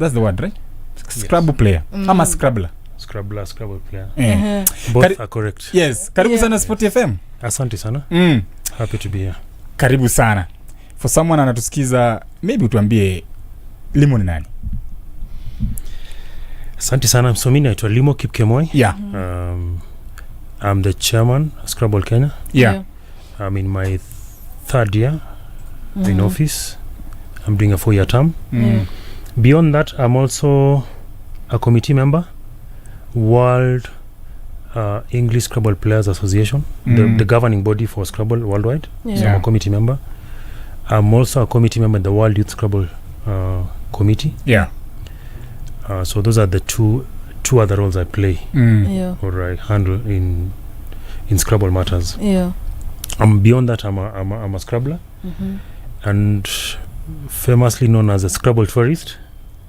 that's the word, right? Scrabble player. I'm a Scrabbler. Scrabble player. Both are correct. Yes. Karibu sana SportyFM. Asante sana. Happy to be here. Karibu sana. For someone anatusikiza, maybe utuambie Limo ni nani? Asante sana. So mimi naitwa Limo Kipkemoi. Yeah. I'm the chairman of Scrabble Kenya. Yeah. I'm in my third year in office. I'm doing a 4-year term. Beyond that, I'm also a committee member, World English Scrabble Players Association, the governing body for Scrabble worldwide. So I'm a committee member. I'm also a committee member in the World Youth Scrabble Committee. Yeah. So those are the two other roles I play or I handle in Scrabble matters. Yeah. Beyond that, I'm a Scrabbler and famously known as a Scrabble tourist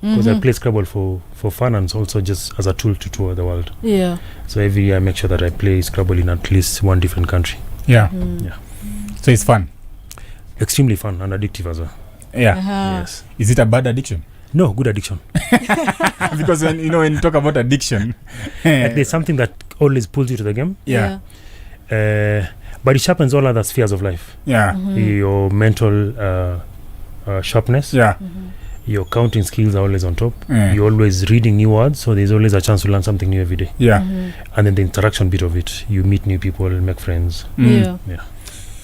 because I play Scrabble for fun and also just as a tool to tour the world. Yeah. So every year I make sure that I play Scrabble in at least one different country. Yeah. Yeah. So it's fun. Extremely fun and addictive as well. Yeah. Yes. Is it a bad addiction? No, good addiction. Because when you talk about addiction, like there's something that always pulls you to the game. Yeah. But it sharpens all other spheres of life. Yeah. Your mental sharpness. Yeah. Your counting skills are always on top. You're always reading new words, so there's always a chance to learn something new every day. Yeah. And then the interaction bit of it, you meet new people, make friends. Yeah.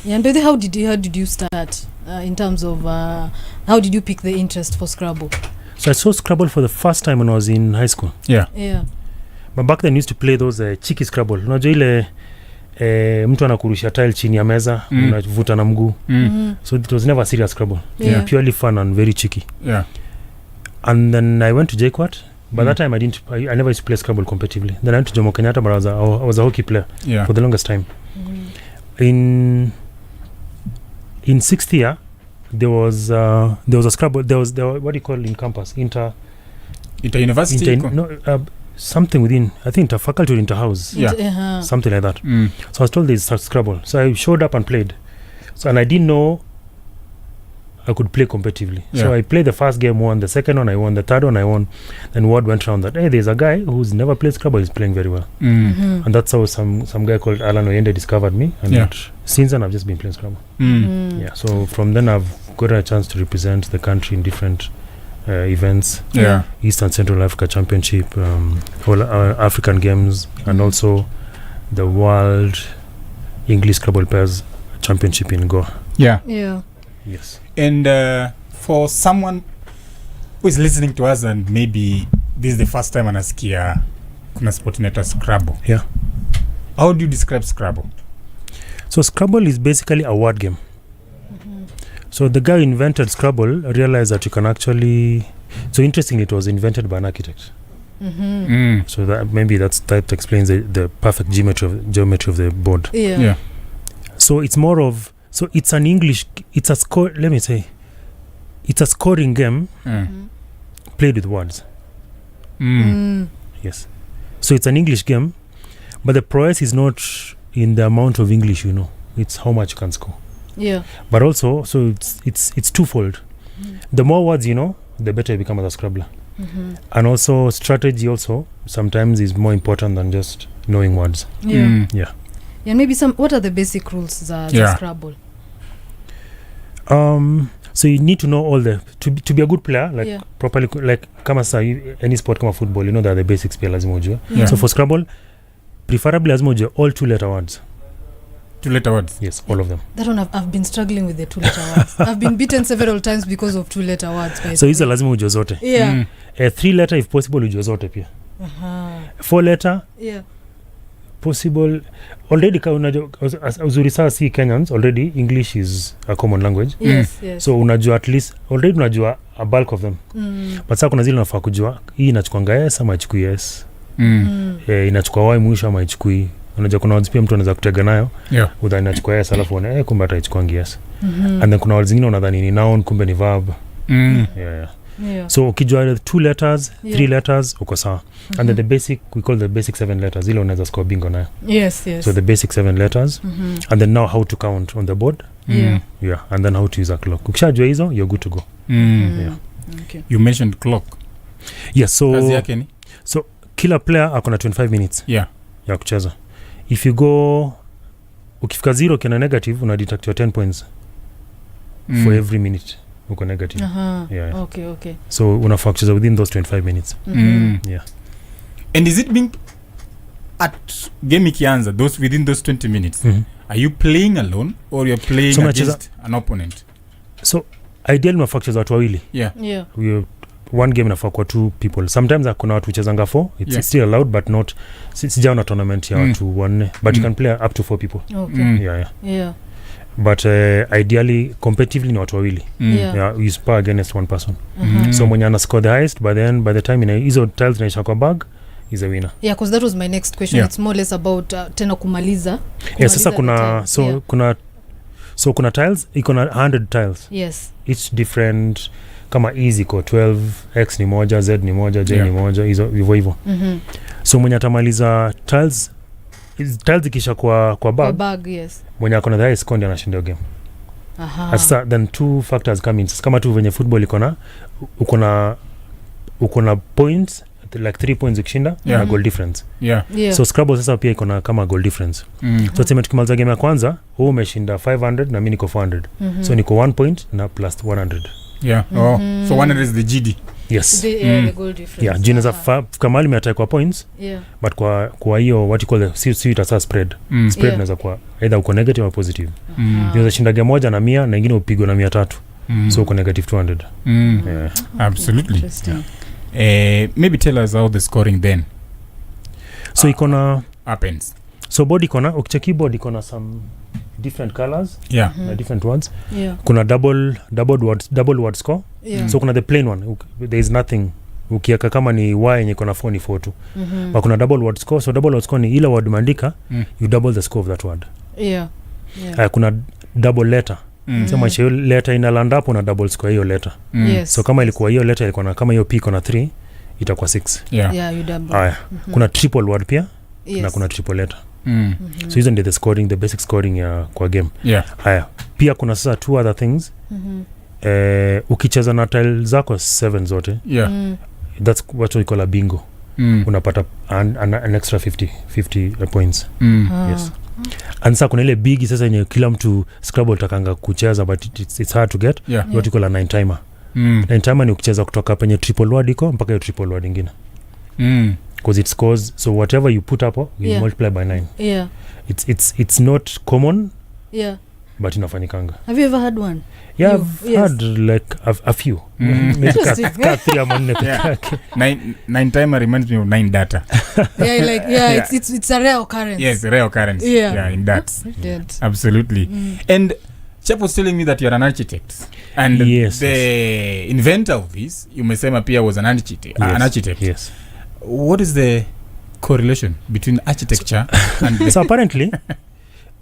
And how did you start in terms of how did you pick the interest for Scrabble? So I saw Scrabble for the first time when I was in high school. Yeah. But back then I used to play those cheeky Scrabble. Unajua ile mtu anakurusha tile chini ya meza, unavuta na mguu. So it was never serious Scrabble. Purely fun and very cheeky. Yeah. And then I went to JKUAT. By that time I never used to play Scrabble competitively. Then I went to Jomo Kenyatta, but I was a hockey player for the longest time. In 6th year there was a Scrabble, there was what do you call in campus, inter-university something within, I think inter-faculty or inter-house, something like that. So I was told there's Scrabble, so I showed up and played. So and I didn't know I could play competitively. So I played the first game, won the second one, I won the third one, I won. Then word went around that there's a guy who's never played Scrabble, he's playing very well. And that's how some guy called Alan Oyende discovered me, and since then I've just been playing Scrabble. So from then I've got a chance to represent the country in different events, East and Central Africa Championship, all African Games, and also the World English Scrabble Players Championship in Goa. Yes. And for someone who is listening to us and maybe this is the first time anasikia kuna Sportnet Scrabble. Yeah. How do you describe Scrabble? So Scrabble is basically a word game. So the guy who invented Scrabble realized that you can actually... So interestingly, it was invented by an architect. So that maybe that explains the perfect geometry of the board. Yeah. So it's more of... So it's an English... It's a score... Let me say... It's a scoring game played with words. Yes. So it's an English game, but the prize is not in the amount of English you know. It's how much you can score. Yeah. But also, so it's twofold. The more words you know, the better you become as a Scrabbler. And also strategy also sometimes is more important than just knowing words. And maybe what are the basic rules za Scrabble? So you need to know all the to be a good player, like properly, like kama sa any sport kama football, you know that the basics pia lazima ujue. So for Scrabble preferably lazima ujue all 2-letter words. 2-letter words? Yes, all of them. That one I've been struggling with the 2-letter words. I've been beaten several times because of 2-letter words. So hizo lazima ujue zote. 3-letter if possible ujue zote pia. 4-letter possible already. Uzuri saa si Kenyans, already English is a common language. So unajua at least already unajua a bulk of them. But saa kuna zile unafaa kujua hii inachukuanga yes ama ichukui yes. Inachukua y mwisho ama ichukui. Unajua kuna words pia mtu anaweza kutega nayo udhani inachukua yes alafu uone kumbe hata ichukuangi yes. And then kuna words zingine unadhani ni noun kumbe ni verb. So ukijua 2 letters 3 letters uko sawa. And then the basic, we call the basic 7 letters, ile unaweza score bingo nayo. So the basic 7 letters and then now how to count on the board. And then how to use a clock. Ukishajua hizo you're good to go. Okay. You mentioned clock. Yes, so kazi yake ni so kila player akona 25 minutes yeah ya kucheza. If you go ukifika 0 kina negative una deduct your 10 points for every minute uko negative. Yeah. Okay. So unafaa kucheza within those 25 minutes. Yeah. And is it being at game ikianza within those 20 minutes are you playing alone or you're playing so against an opponent? So ideally unafaa kucheza watu wawili. Yeah. One game inafaa kwa 2 people. Sometimes kuna watu uchezanga 4. It's still allowed but not sijaona tournament ya watu wanne but you can play up to 4 people. Okay. Yeah. But ideally competitively ni watu wawili. You spar against one person. So mwenye ana score the highest by the time hizo tiles inaisha kwa bag is a winner. Yeah, because that was my next question. It's more or less about tena kumaliza. Sasa kuna tiles iko na 100 tiles. Yes. Each different kama easy ko 12, x ni moja, z ni moja, j ni moja, hizo hivyo. So mwenye atamaliza tiles ikisha kwa bag, yes. Mwenye akona the highest score anashinda game. Sasa then 2 factors come in. Kama tu venye football uko na points like 3 points ukishinda na goal difference. So Scrabble sasa pia iko na kama goal difference. So tuseme tukimaliza game ya kwanza wewe umeshinda 500 na mimi niko 400. So niko 1 point na plus 100. So 100 is the GD. Yes. The goal difference. Jina za kama limeattack kwa points. But kwa hiyo what you call the itasa spread. Spread inaweza kwa either uko negative or positive. Unaweza shinda game moja na 100 na nyingine upigwe na 300. So uko negative 200. Absolutely. Maybe tell us how the scoring then. So ikona happens. So board ikona ukicheki board ikona some different colors, different words. Kuna double word score. So kuna the plain one, there is nothing. Ukiaka kama ni y yenye kuna 4 ni 4 tu. But kuna double word score. So double word score ni ile word umeandika, you double the score of that word. Kuna double letter. So hiyo letter ina land up na double score hiyo letter. So kama ilikuwa hiyo letter ilikuwa na kama hiyo p iko na 3 itakuwa 6. You double. Kuna triple word pia na kuna triple letter. So hizo ndio the basic scoring ya kwa game. Pia kuna sasa 2 other things. Ukicheza na tile zako 7 zote. That's what we call a bingo. Unapata an extra 50 points. Yes. And sasa kuna ile big sasa yenye kila mtu Scrabble takanga kucheza but it's hard to get. What we call a 9 timer. 9 timer ni ukicheza kutoka penye triple word iko mpaka hiyo triple word nyingine. Because it scores, so whatever you put up you multiply by 9. It's not common. But inafanyikanga. Have you ever had one? I've had like a few. Maybe 3 ama 4 peke yake. 9 timer reminds me of 9 data. It's a rare occurrence. Yes, rare occurrence. In that. Absolutely. And Chef was telling me that you're an architect. And the inventor of this, you mesema pia was an architect. Yes. What is the correlation between architecture and so apparently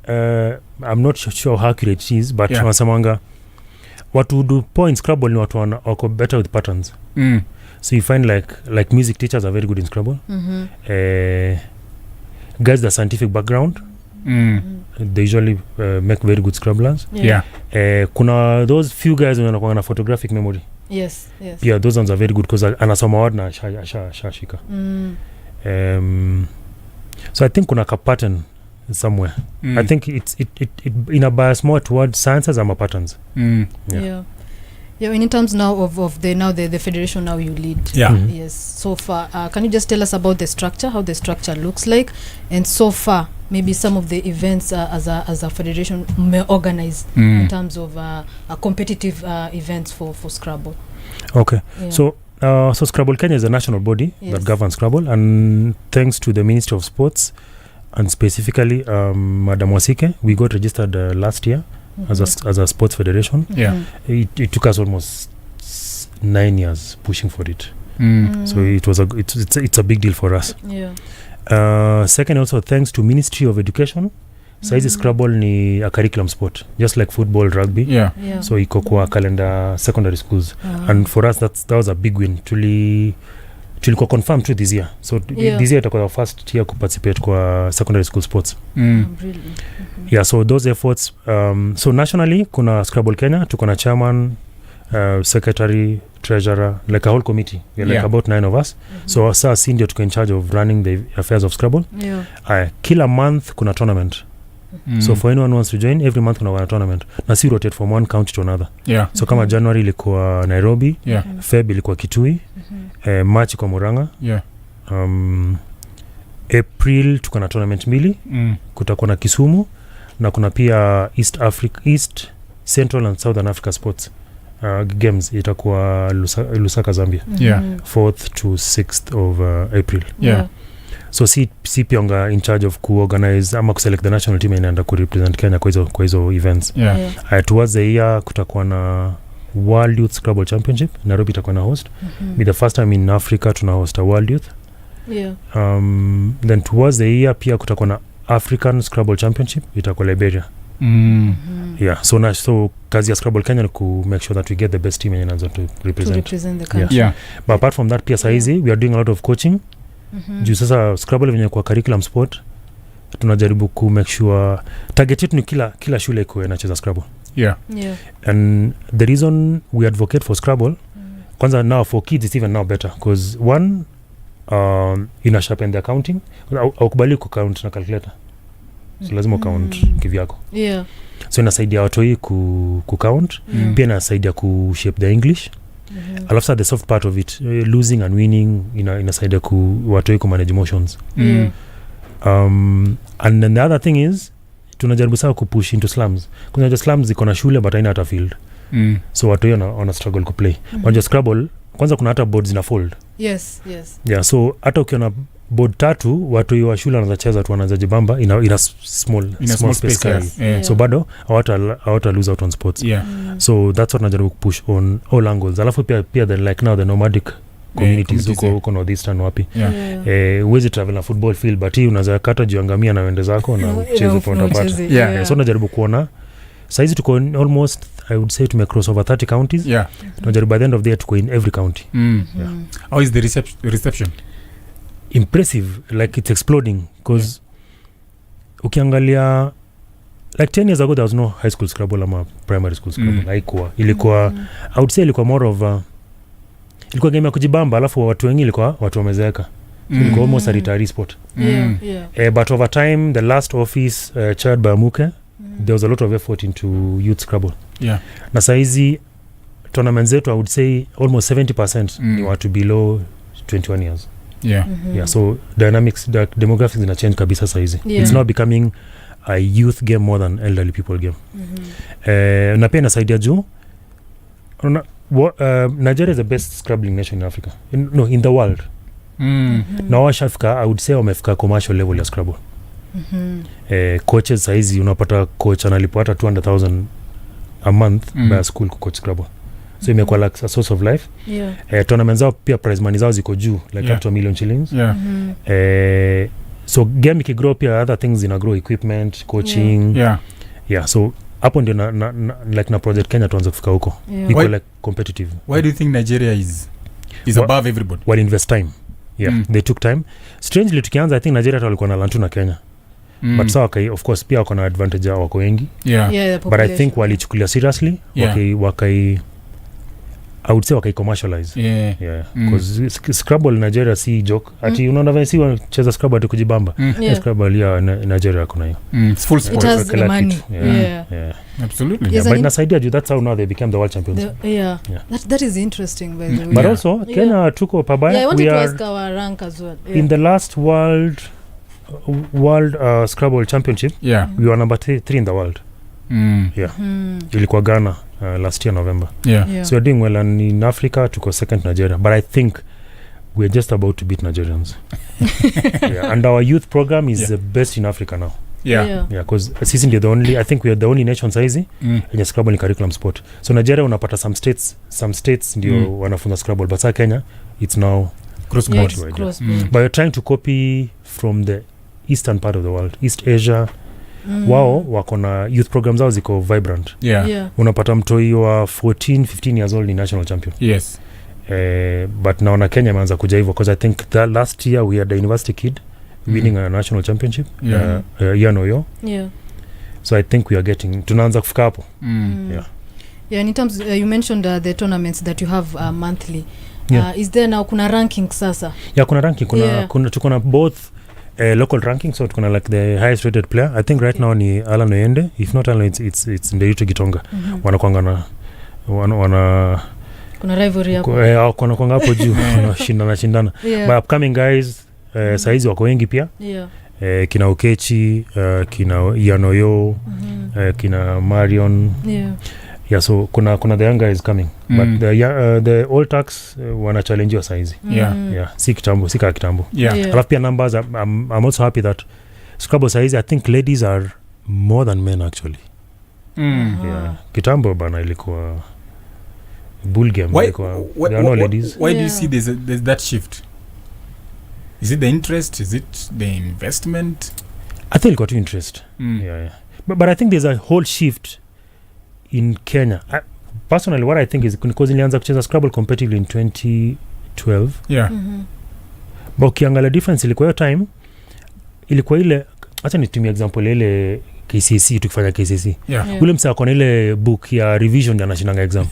I'm not sure how accurate it is, but wasamanga watu do points Scrabble ni watu wako better with patterns. So you find like music teachers are very good in Scrabble. Guys the scientific background they usually make very good Scrabblers. Kuna those few guys wanakuwa na photographic memory. Yes. Yeah, those ones are very good because anasoma word na shashika. So I think kuna ka pattern somewhere. I think it in a bias more towards sciences and patterns. In terms now of the federation now you lead. Yes. So far, can you just tell us about the structure, how the structure looks like, and so far maybe some of the events as a federation may organize in terms of competitive events for Scrabble. Okay. So Scrabble Kenya is a national body that governs Scrabble, and thanks to the Ministry of Sports and specifically Madam Wasike, we got registered last year as a sports federation. It took us almost 9 years pushing for it. So it's a big deal for us. Second, also thanks to Ministry of Education, saizi Scrabble ni a curriculum sport just like football, rugby. So iko kwa calendar secondary schools. And for us that was a big win. Tulikuwa confirmed to this year. So this year itakuwa the first year kuparticipate kwa secondary school sports. So those efforts so nationally kuna Scrabble Kenya, tuko na chairman, secretary, treasurer, like a whole committee. We're like about 9 of us. So si ndio tuko in charge of running the affairs of Scrabble. Kila month kuna tournament. So for anyone who wants to join, every month kuna tournament. Na si rotate from one county to another. So kama January ilikuwa Nairobi, Feb ilikuwa Kitui, March kwa Murang'a. April tuko na tournament mbili. Kutakuwa na Kisumu na kuna pia East Central and Southern Africa Sports games itakuwa Lusaka, Zambia. 4th to 6th of April. So si pionga in charge of kuorganize ama kuselect the national team inaenda kurepresent Kenya kwa hizo events. Towards the year kutakuwa na World Youth Scrabble Championship. Nairobi itakuwa na host. Be the first time in Africa tuna host a World Youth. Then towards the year pia kutakuwa na African Scrabble Championship itakuwa Liberia. So kazi ya Scrabble Kenya ni ku make sure that we get the best team and to represent the country. But apart from that pia saizi we are doing a lot of coaching. Juu sasa Scrabble venye kwa curriculum sport tunajaribu ku make sure target yetu ni kila shule iko inacheza Scrabble. And the reason we advocate for Scrabble kwanza now for kids it's even now better because one ina sharpen the accounting au kubali ku count na calculator. So lazima count kivyako. So inasaidia watoi ku count. Pia inasaidia ku shape the English. Alafu the soft part of it, losing and winning inasaidia ku watoi ku manage emotions. And then the other thing is tunajaribu sana kupush into slums. Kuna slums ziko na shule but haina hata field. So watoi wana struggle ku play. But Scrabble kwanza kuna hata boards na fold. So hata ukiona board 3 watu wa shule wanacheza tu wanajibamba ina small space. So bado hawata lose out on sports. So that's what najaribu push on all angles. Alafu pia the like now the nomadic communities huko northeastern wapi. Uwezi travel na football field but hii unaweza kata jiangamia na wende zako na mchezo utapata. So najaribu kuona saizi tuko almost I would say to cross over 30 counties. Tunajaribu by the end of the year tuko in every county. How is the reception? Impressive, like it's exploding because ukiangalia like 10 years ago there was no high school Scrabble ama primary school Scrabble. Haikuwa ilikuwa I would say ilikuwa more of ilikuwa game ya kujibamba alafu watu wengi ilikuwa watu wamezeeka. Ilikuwa almost a retired sport. But over time the last office chaired by Muke there was a lot of effort into youth Scrabble. Na saizi tournaments zetu I would say almost 70% ni watu below 21 years. So dynamics, the demographics ina change kabisa saizi. It's now becoming a youth game more than elderly people game. Na pia nasaidia juu Nigeria is the best Scrabbling nation in Africa. In the world. Na washafika I would say wamefika commercial level ya Scrabble. Coaches saizi unapata coach analipo hata 200,000 a month by school ku coach Scrabble. So imekuwa like a source of life. Tournaments zao pia prize money zao ziko juu like up to $1 million shillings. So game ikigrow pia other things ina grow, equipment, coaching. So hapo ndio na project Kenya tuanze kufika huko. Iko like competitive. Why do you think Nigeria is above everybody? Well, invest time. They took time. Strangely tukianza I think Nigeria walikuwa na lantu na Kenya. But so of course pia wako na advantage yao wako wengi. But I think walichukulia seriously. Wakai I would say wakai commercialize. Because Scrabble Nigeria si joke. Ati unaona vile si wanacheza Scrabble ati kujibamba. Scrabble ya Nigeria kuna hiyo. It's full sport. It has the money. Absolutely. But nasaidia you that's how now they became the world champions. That is interesting by the way. But also Kenya tuko pabaya. I wanted to ask our rank as well. In the last world Scrabble championship we were number 3 in the world. Ilikuwa Ghana last year November. So we're doing well, and in Africa tuko second Nigeria, but I think we're just about to beat Nigerians. And our youth program is the best in Africa now. Because sisi ndio the only, I think we are the only nation saizi yenye Scrabble ni curriculum sport. So Nigeria unapata some states ndio wanafunza Scrabble, but Kenya it's now cross border. But you're trying to copy from the eastern part of the world, East Asia. Wao wako na youth programs zao ziko vibrant. Unapata mtoi wa 14-15 years old ni national champion. But naona Kenya imeanza kuja hivyo because I think that last year we had a university kid winning a national championship. So I think we are getting tunaanza kufika hapo. Yeah, in terms you mentioned the tournaments that you have monthly. Yeah. Is there now kuna ranking sasa? Yeah, kuna ranking, tuko na both local ranking, so tuko na like the highest rated player. I think right now ni Alan Oyende. If not Alan, it's Nderitu Gitonga. Wanakuanga na kuna rivalry hapo. Kuna kwanga hapo juu wanashindana. But upcoming guys saizi wako wengi pia. Yeah. Kina Okechi, kina Yanoyo, kina Marion. Yeah, so kuna the young guys coming. But the old tax wana challenge your size. Yeah, si kitambo. Yeah. I love pia numbers. I'm also happy that Scrabble size, I think ladies are more than men actually. Yeah, kitambo bana ilikuwa bull game. Why ladies. Why do you see there's that shift? Is it the interest? Is it the investment? I think got interest. Yeah. But I think there's a whole shift in Kenya. Personally, what I think is because nilianza kucheza Scrabble competitively in 2012. Yeah. But ukiangalia difference ilikuwa hiyo time ilikuwa ile, acha nitumie example ile KCSE, tukifanya KCSE. Ule msa akona ile book ya revision ya national exam.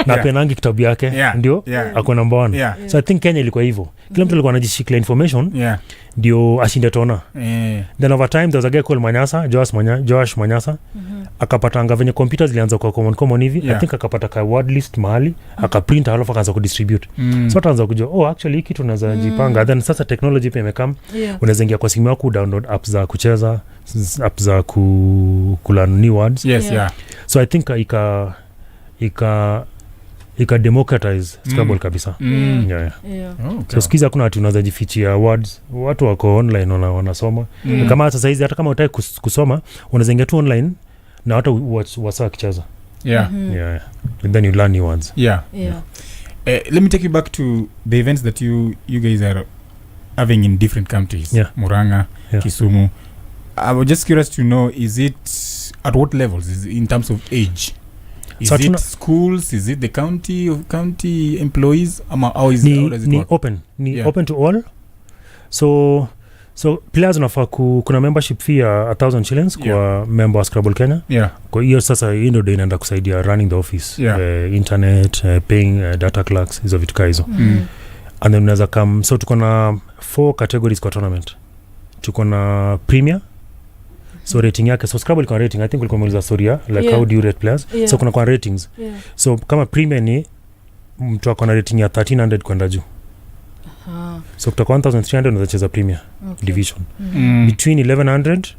Na penangi kitabu yake ndio ako number 1. So I think Kenya ilikuwa hivyo. Kila mtu alikuwa anajishiklia information ndio ashinde tona. Then over time there was a guy called Manyasa, Josh Manyasa. Akapatanga venye computers zilianza kwa common hivi. I think akapata ka word list mahali, akaprint halafu akaanza kudistribute. So ataanza kujua actually hiki tunaweza jipanga. Then sasa technology pia imekam. Unaweza ingia kwa simu yako download apps za kucheza, apps za kulearn new words. So I think ika democratize Scrabble kabisa. So skiza kuna watu unaweza jifichia words, watu wako online wanasoma. Kama sasa hizi hata kama utaki kusoma unaweza ingia tu online na hata wasa kicheza. And then you learn new words. Let me take you back to the events that you guys are having in different countries. Muranga, Kisumu. I was just curious to know, is it at what levels? Is it in terms of age? Is so it schools? Is it the county employees? How does it work? Open to all. So players unafaa kuna membership fee ya 1,000 shillings kwa member wa Scrabble Kenya. Kwa hiyo sasa hii ndio inaenda kusaidia running the office, internet, paying data clerks, hizo vitu hizo. And then unaweza come, so tuko na 4 categories kwa tournament. Tuko na premier. So rating yake, so Scrabble iko rating, I think ulikuwa umeuliza story like how do you rate players. So kuna kwa ratings. So kama premier ni mtu akona rating ya 1300 kwenda juu. So kutoka 1300 unaweza cheza premier division. Between 1100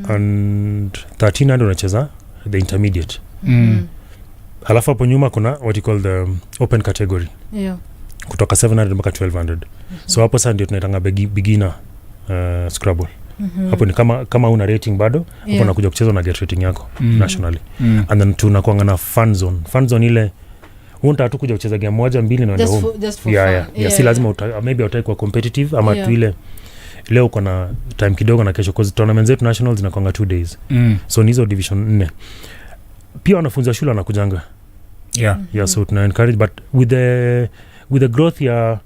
and 1300 unacheza the intermediate. Alafu hapo nyuma kuna what you call the open category. Kutoka 700 mpaka 1200. So hapo sasa ndio tunaitanga beginner Scrabble. Hapo ni kama una rating bado, hapo nakuja kucheza na get rating yako nationally. And then tunakuanga na fun zone ile unta tu kuja kucheza game moja mbili na ndio si lazima maybe utai kwa competitive ama tu ile leo kuna time kidogo na kesho, because tournaments zetu nationals zinakuanga 2 days. So nizo division 4 pia wanafunzi wa shule wanakujanga. So tuna encourage, but with the growth ya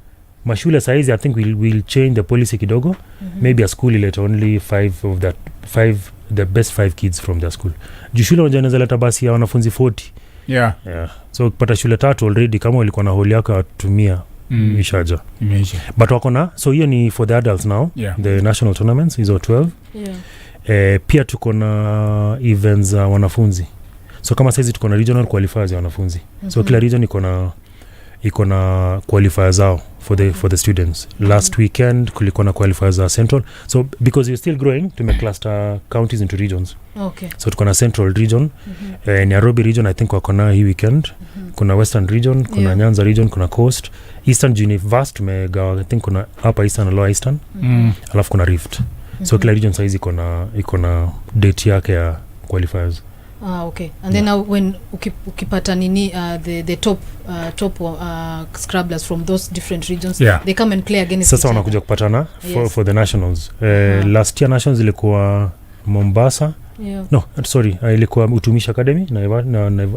mashule saizi, I think we'll change the policy kidogo. Maybe a school let only 5 the best 5 kids from their school. Juu shule wanaweza leta basi ya wanafunzi 40. So ukipata shule 3 already, kama walikuwa na hall yako watumia ishaja. But wako na, so hiyo ni for the adults now. The national tournaments hizo 12. Pia tuko na events za wanafunzi. So kama saizi tuko na regional qualifiers ya wanafunzi. So kila region iko na qualifiers zao for the students. Last weekend kulikuwa na qualifiers za central. So because you're still growing, tumecluster counties into regions. So tuko na central region, Nairobi region I think wako na hii weekend. Kuna western region, kuna Nyanza region, kuna coast. Eastern Universe tumegawa, I think kuna upper eastern na lower eastern. Alafu kuna rift. So kila region saizi iko na date yake ya qualifiers. Okay. And then now when ukipata nini the top Scrabblers from those different regions, they come and play against sasa wanakuja kupatana for the nationals. Last year nationals ilikuwa Mombasa. No, sorry, ilikuwa Utumishi Academy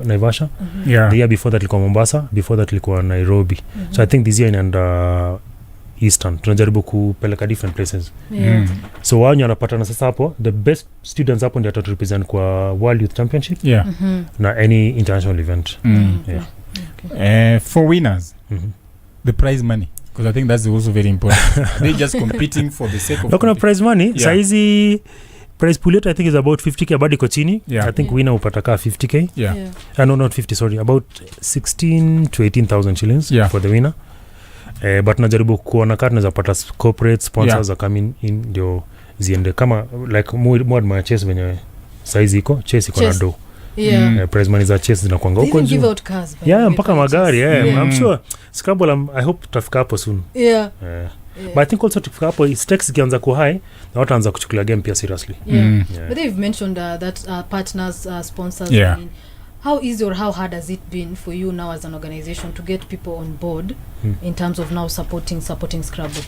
Naivasha. The year before that ilikuwa Mombasa, before that ilikuwa Nairobi. So I think this year inaenda Eastern. Tunajaribu kupeleka different places. So wao wanapatana sasa hapo, the best students hapo ndio represent kwa World Youth Championship na any international event. For winners, the prize money, because I think that's also very important. They just competing for the sake of kuna prize money. Saizi prize pool I think is about 50k, abadi ko chini. I think winner upata ka 50k. No, not 50, sorry, about 16 to 18,000 shillings for the winner. But najaribu kuona kama tunaweza pata corporate sponsors are coming in ndio ziende kama like more my chess venye saizi iko chess iko na do. Prize money za chess zinakuanga huko juu. Mpaka magari. I'm sure Scrabble I hope tutafika hapo soon. But I think also tukifika hapo stakes ikianza ku high na watu anza kuchukulia game pia seriously. But they've mentioned that partners, sponsors. I mean, how easy or how hard has it been for you now as an organization to get people on board in terms of now supporting Scrabble?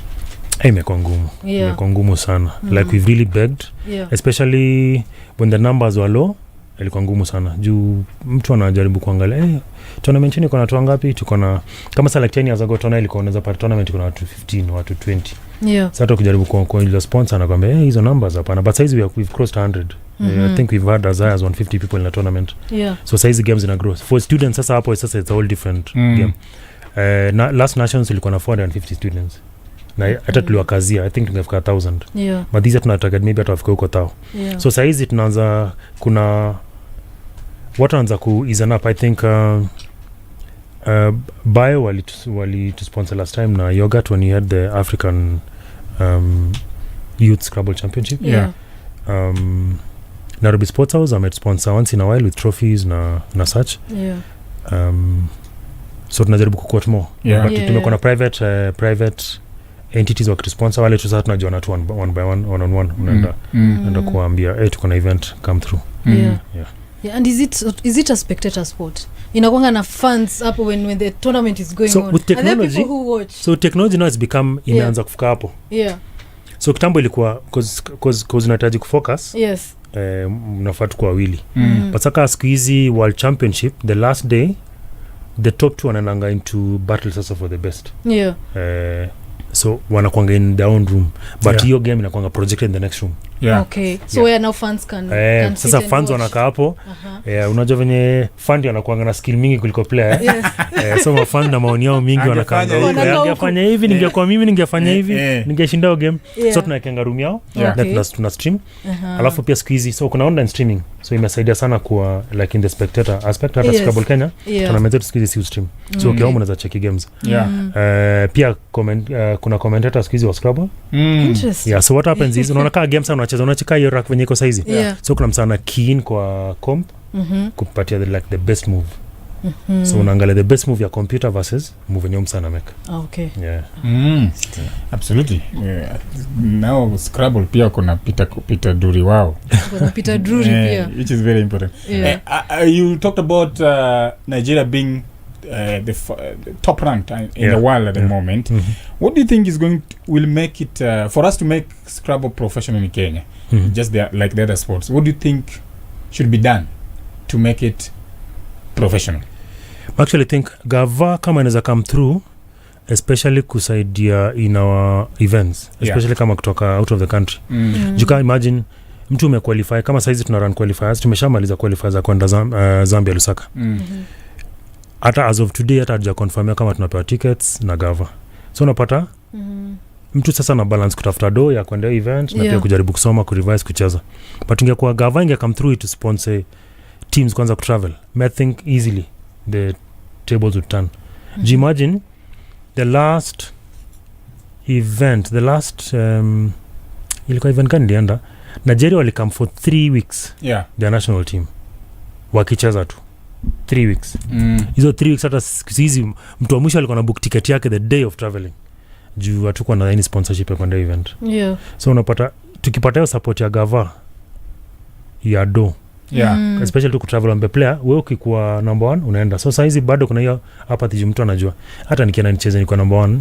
Imekuwa ngumu. Imekuwa ngumu sana. Like we've really begged, especially when the numbers were low. Ilikuwa ngumu sana juu mtu anajaribu kuangalia tournament ni kuna watu wangapi, tuko na kama select 10 years ago ilikuwa unaweza pata tournament kuna watu 15 watu 20. Sasa tukijaribu kwa ile sponsor anakuambia hizo numbers hapana, but size we've crossed 100. I think we've had as high as 150 people in the tournament. So size games ina grow for students. Sasa hapo it's a whole different game. Last nations ilikuwa na 450 students na hata tuliwakazia I think tungefika 1000. But these tuna target maybe hata wafika huko tao. So saizi tunaanza kuna watu wanaanza kuizana up. I think Bio wali to sponsor last time na yogurt when you had the African Youth Scrabble Championship. Nairobi Sports House I sponsor once in a while with trophies na such. So tunajaribu kuquote more. But tumekuwa na private entities wakisponsor wale tu sasa tunajua na one by one on one unaenda kuambia tuko na event come through. And is it a spectator sport? Inakuanga na fans hapo when the tournament is going on. With technology, and people who watch. So technology now has become imeanza kufika hapo. So kitambo ilikuwa cause unahitaji kufocus. Mnafaa tu kwa wawili. But sasa siku hizi World Championship the last day the top 2 wanaanga into battle sasa for the best. So wanakuanga in their own room but hiyo game inakuanga projected in the next room. So where now fans can sasa fans wanakaa hapo. Unajua venye fund anakuanga na skill mingi kuliko player. So mafans na maoni yao mingi wanakaa ningefanya hivi ningekuwa mimi ningefanya hivi ningeshinda hiyo game. So tunakenga room yao na tuna stream. Alafu pia siku hizi so kuna online streaming so imesaidia sana kwa like in the spectator aspect hata Scrabble Kenya tunameza siku hizi si stream so ukiwa unaweza check games. Pia kuna commentator siku hizi wa Scrabble. So what happens is unaona kama games unacheza unacheka hiyo rack venye iko saizi. So kuna msana keen kwa comp kupatia the best move. So unaangalia the best move ya computer versus move yenye msana make. Absolutely. Now Scrabble pia kuna Peter Duri wao. Kuna Peter Duri pia which is very important. You talked about Nigeria being the top ranked in the world at the moment. What do you think is will make it for us to make Scrabble professional in Kenya? Just like the other sports, what do you think should be done to make it professional? Actually think Gava kama inaweza come through especially kusaidia in our events especially kama kutoka out of the country. You can imagine mtu umequalify kama saizi tuna run qualifiers tumeshamaliza qualifiers za kwenda Zambia Lusaka. Hata as of today hata haja confirm kama tunapewa tickets na Gava. So unapata mtu sasa na balance kutafuta do ya kwenda event na pia kujaribu kusoma kurevise kucheza. But ingekuwa Gava inge come through to sponsor teams kwanza kutravel. I think easily the tables would turn. Imagine the last event ilikuwa event gani ilienda Nigeria wali come for 3 weeks their national team wakicheza tu 3 weeks. Hizo 3 weeks hata hizi mtu wa mwisho alikuwa na book ticket yake the day of traveling juu hatukuwa na any sponsorship ya kwenda event. So unapata tukipata hiyo support ya Gava ya do especially to travel on the player wewe ukikuwa number 1 unaenda. So saizi bado kuna hiyo hapa tiji mtu anajua hata nikienda nicheze niko number 1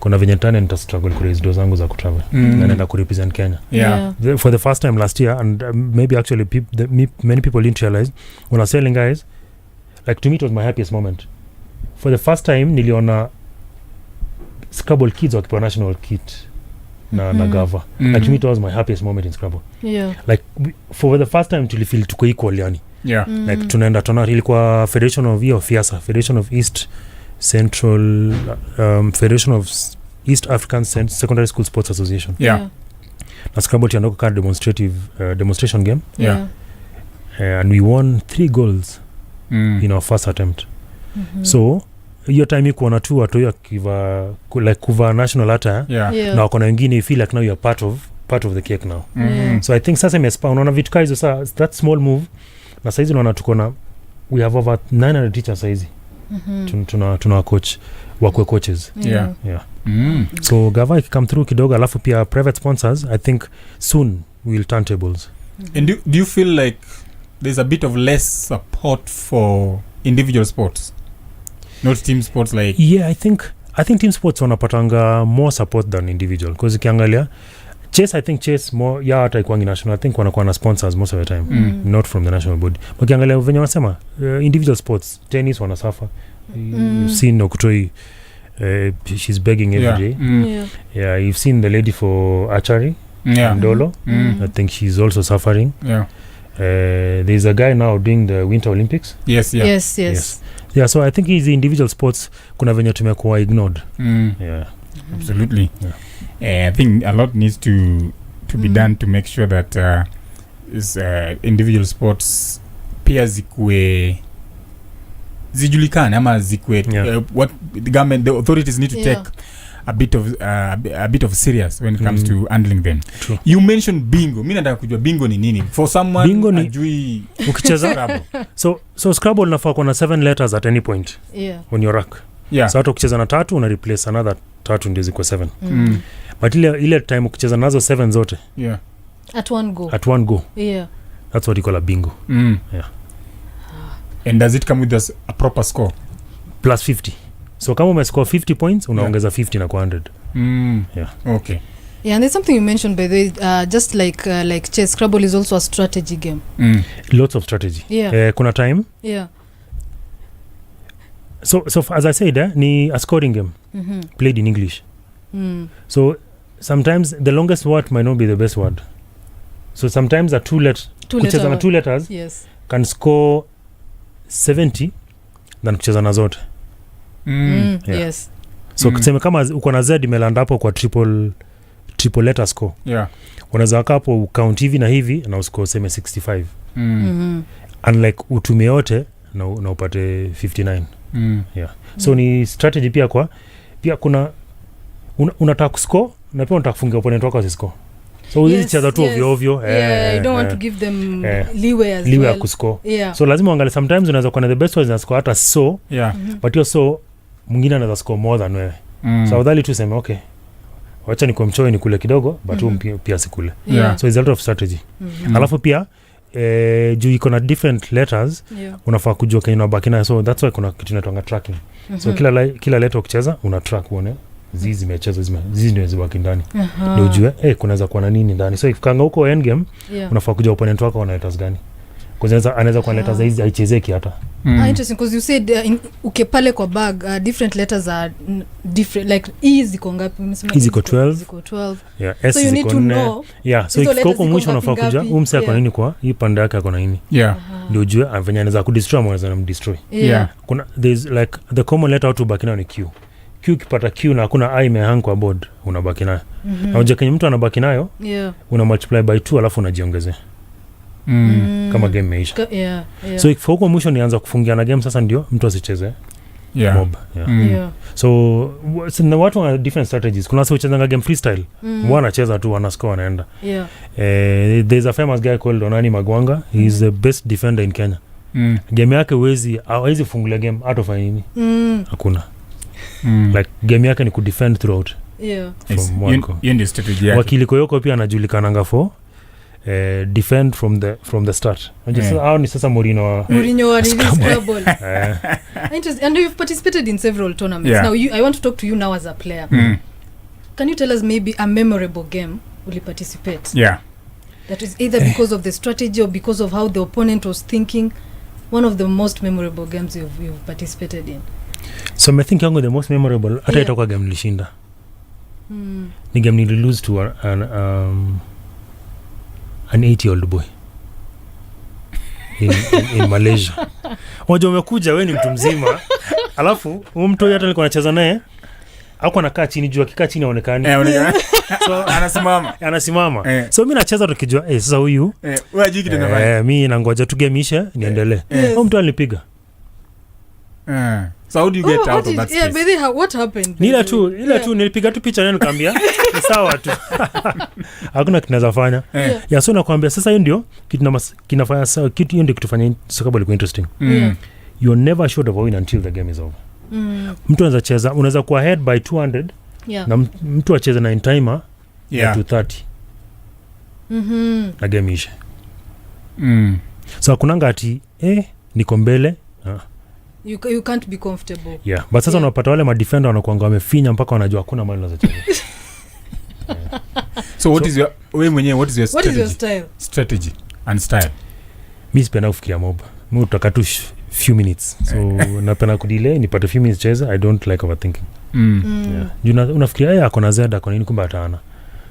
kuna venye tani nita struggle ku raise do zangu za kutravel na naenda ku represent Kenya. For the first time last year and maybe actually many people didn't realize when I was selling guys like to me it was my happiest moment. For the first time niliona Scrabble kids wakipewa national kit na gava. Like to me it was my happiest moment in Scrabble. Like for the first time tulifeel tuko equal yani. Like tunaenda tona ilikuwa Federation of FIASA, Federation of East Central Federation of East African Secondary School Sports Association. Na Scrabble tiandoko ka demonstration game. And we won 3 goals in our first attempt. So hiyo time iko na tu watu yakiva like kuva national attire na wako na wengine you feel like now you are part of the cake now. So I think sasa imespa unaona vitu kaizo sa that small move na saizi unaona tuko na we have over 900 teachers saizi. Tuna coach wakwe coaches. So gava ikikam through kidogo alafu pia private sponsors I think soon we'll turn tables. And do you feel like there's a bit of less support for individual sports, not team sports? Like I think team sports wanapatanga more support than individual because ukiangalia chess more hata ikwangi national I think wanakuwa na sponsors most of the time not from the national body. Ukiangalia venye wanasema individual sports tennis wanasuffer. You've seen Okutoi she's begging every day. You've seen the lady for archery Ndolo. I think she's also suffering. There's a guy now doing the Winter Olympics. Yes. So I think the individual sports kuna venye tumekuwa ignored. Absolutely. I think a lot needs to be done to make sure that individual sports pia zijulikane ama zikwe what the government, the authorities need to take a bit of serious when it comes to handling them. True. You mentioned bingo. Mimi nataka kujua bingo ni nini for someone bingo ajui ukicheza Scrabble. So Scrabble nafaa kuna 7 letters at any point on your rack. So hata ukicheza na 3 una replace another 3 ndio ziko 7. But ile time ukicheza nazo 7 zote at one go that's what you call a bingo. And does it come with a proper score plus 50? So kama umescore 50 points unaongeza 50 na kwa 100. Okay. And there's something you mentioned by the way, just like chess, Scrabble is also a strategy game. Lots of strategy. Kuna time so as I said ni a scoring game played in English. So sometimes the longest word might not be the best word. So sometimes kucheza na 2 letters can score 70 than kucheza na zote. So kuseme kama uko na Z imelanda hapo kwa triple letter score. Unaweza waka hapo count hivi na hivi na uscore seme 65. Unlike utume yote na upate 59. So ni strategy pia kuna unataka kuscore na pia unataka kufungia opponent wako asiscore. So hizi cheza tu ovyo you don't want to give them leeway as well kuscore. So lazima uangalie sometimes unaweza kuwa na the best ones na score hata but hiyo so mwingine anaweza score more than wewe. So udhali tu sema okay wacha ni kumchoe ni kule kidogo but pia sikule. So it's a lot of strategy. Alafu pia juu iko na different letters unafaa kujua kenye unabaki nayo. So that's why kuna kitu inaitwa tracking. So kila letter ukicheza una track uone zizi zimecheza zizi ndio zibaki ndani ndio ujue kunaweza kuwa na nini ndani. So ikikanga huko end game unafaa kujua opponent wako wana letters gani because anaweza kuwa letters hizi haichezeki hata. Interesting because you said pale kwa bag different letters are different, like E ziko ngapi umesema? Ziko 12. S so you need to know. So ikiko mwisho unafaa kujua umse kwa nini kwa hii pande yake iko na nini. Ndio ujue afanya anaweza kudestroy mwanzo na mdestroy. Kuna there's like the common letter out to back now ni Q. Q ukipata Q na hakuna I imehang kwa board unabaki nayo. Na uje kwenye mtu anabaki nayo una multiply by 2 alafu unajiongezea. Kama game imeisha. So ikifika mwisho nianza kufungia na game sasa ndio mtu asicheze mob. So na watu wana different strategies. Kuna watu uchezanga game freestyle. Wanacheza tu wana score wanaenda. There's a famous guy called Onani Magwanga. He is the best defender in Kenya. Game yake hawezi fungulia game out of nini. Hakuna. Like game yake ni kudefend throughout. From one go. Wakili Koyoko pia anajulikananga for defend from the start. Ni sasa Mourinho wa Scrabble. Interesting. And you've participated in several tournaments. Now I want to talk to you now as a player. Can you tell us maybe a memorable game will you participate? That is either because of the strategy or because of how the opponent was thinking. One of the most memorable games you've participated in. So I think yangu the most memorable hata itakuwa game nilishinda. ni game ni lose to an 8-year-old boy in Malaysia. Waje umekuja wewe ni mtu mzima. Alafu mtu hata alikuwa anacheza naye hapo anakaa chini juu akikaa chini aonekani. So anasimama. So mimi nacheza tukijua sasa huyu wewe ajiki tena bali. Mimi nangoja tu game ishe niendelee. Mtu alinipiga. So how do you get out of that space? Yeah, but what happened? Ila tu nilipiga tu picha neno nikamwambia ni sawa tu. Hakuna kinaweza fanya. Ya so nakwambia sasa hiyo ndio kitu kinafanya sawa, kitu hiyo ndio kitufanya Scrabble iko interesting. You're never sure of winning until the game is over. Mtu anaweza cheza, unaweza kuwa ahead by 200 na mtu acheze na timer ya 230. Na game ishe. So kunanga ati niko mbele. You can't be comfortable. Yeah, but sasa unapata wale ma-defender wanakuanga wamefinya mpaka wanajua hakuna mali unaweza cheza. So what is your style? Strategy and style. Mimi sipenda kufikiria mob. Mimi utaka tu few minutes. So napenda kudelay nipate few minutes cheza. I don't like overthinking. Yeah. Unafikiria ako na zeda kwa nini kumbe atana.